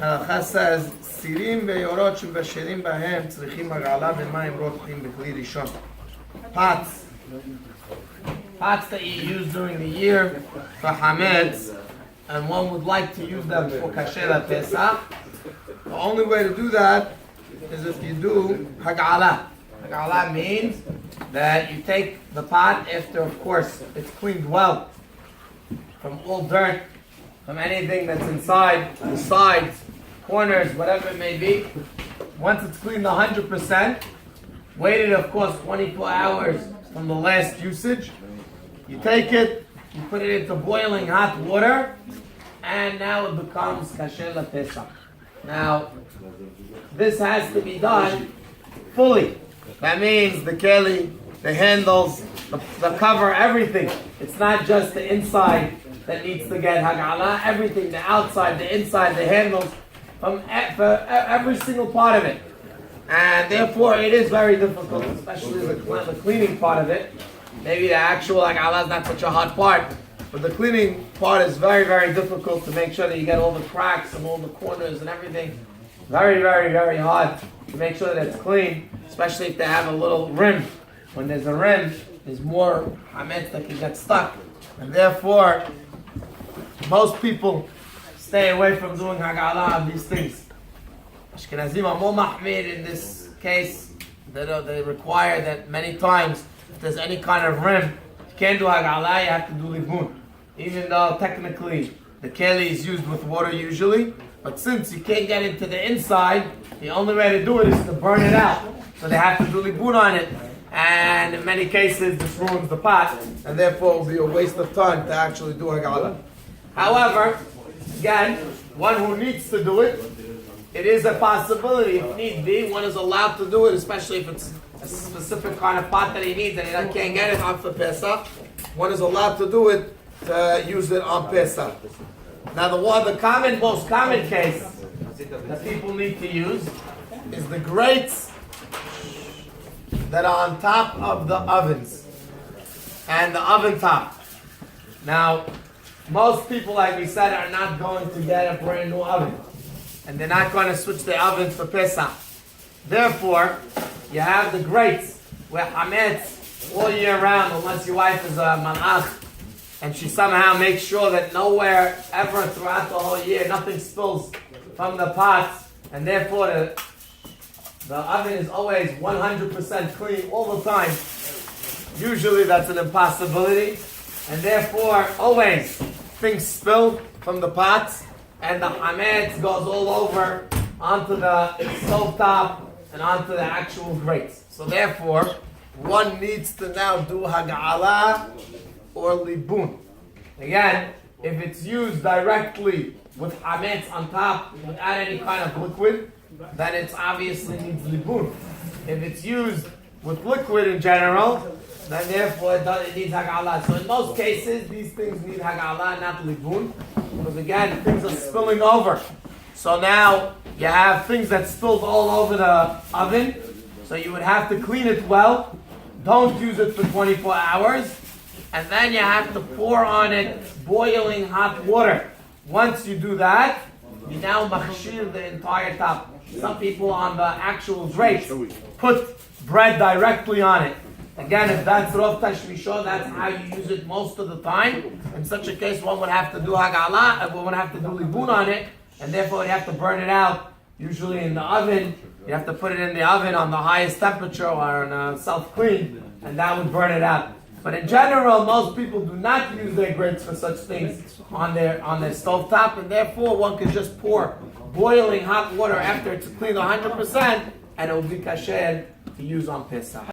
ההלכה says, סירים ויורות שמבשלים בהם צריכים הגעלה במים רותחים בכלי ראשון. Pots that you use during the year for hametz, and one would like to use them for kosher pesach. The only way to do that is if you do hag'ala. Hag'ala means that you take the pot after, of course, it's cleaned well from all dirt, from anything that's inside, the sides, corners, whatever it may be. Once it's cleaned 100%, waited, of course, 24 hours from the last usage, you take it, you put it into boiling hot water, and now it becomes kosher pesach. Now, this has to be done fully. That means the keli, the handles, the cover, everything. It's not just the inside that needs to get hag'ala. Everything, the outside, the inside, the handles, for every single part of it. And therefore, it is very difficult, especially the cleaning part of it. Maybe the actual hag'ala is not such a hard part, but the cleaning part is very, very difficult to make sure that you get all the cracks and all the corners and everything. Very, very, very hard to make sure that it's clean, especially if they have a little rim. When there's a rim, there's more hametz that can get stuck. And therefore, most people stay away from doing hag'ala of these things. Ashkenazim are more mahmir in this case. They require that many times, if there's any kind of rim, you can't do hag'ala, you have to do libun. Even though technically the keli is used with water usually, but since you can't get into the inside, the only way to do it is to burn it out. So they have to do libun on it. And in many cases, this ruins the pot, and therefore it will be a waste of time to actually do hag'ala. However, again, one who needs to do it, it is a possibility, if need be, one is allowed to do it, especially if it's a specific kind of pot that he needs and he can't get it on for Pesach. One is allowed to do it, to use it on Pesach. Now the most common case that people need to use is the grates that are on top of the ovens and the oven top. Now, most people, like we said, are not going to get a brand new oven, and they're not going to switch their ovens for Pesach. Therefore, you have the grates where hametz all year round, unless your wife is a malach, and she somehow makes sure that nowhere ever throughout the whole year nothing spills from the pots, and therefore the oven is always 100% clean all the time. Usually that's an impossibility, and therefore always things spill from the pots, and the hametz goes all over onto the stovetop and onto the actual grates. So therefore, one needs to now do hag'ala or libun. Again, if it's used directly with hametz on top without any kind of liquid, then it obviously needs libun. If it's used with liquid in general, then therefore it needs hag'ala. So in most cases, these things need hag'ala, not libun, because again, things are spilling over. So now you have things that spilled all over the oven, so you would have to clean it well. Don't use it for 24 hours, and then you have to pour on it boiling hot water. Once you do that, you now machshir the entire top. Some people on the actual grates put bread directly on it. Again, if that's Rov Tashmisho, that's how you use it most of the time. In such a case, one would have to do hag'ala, and one would have to do libun on it, and therefore you have to burn it out, usually in the oven. You have to put it in the oven on the highest temperature or on a self-clean, and that would burn it out. But in general, most people do not use their grates for such things on their stovetop, and therefore one can just pour boiling hot water after it's cleaned 100%, and it will be kosher to use on Pesach.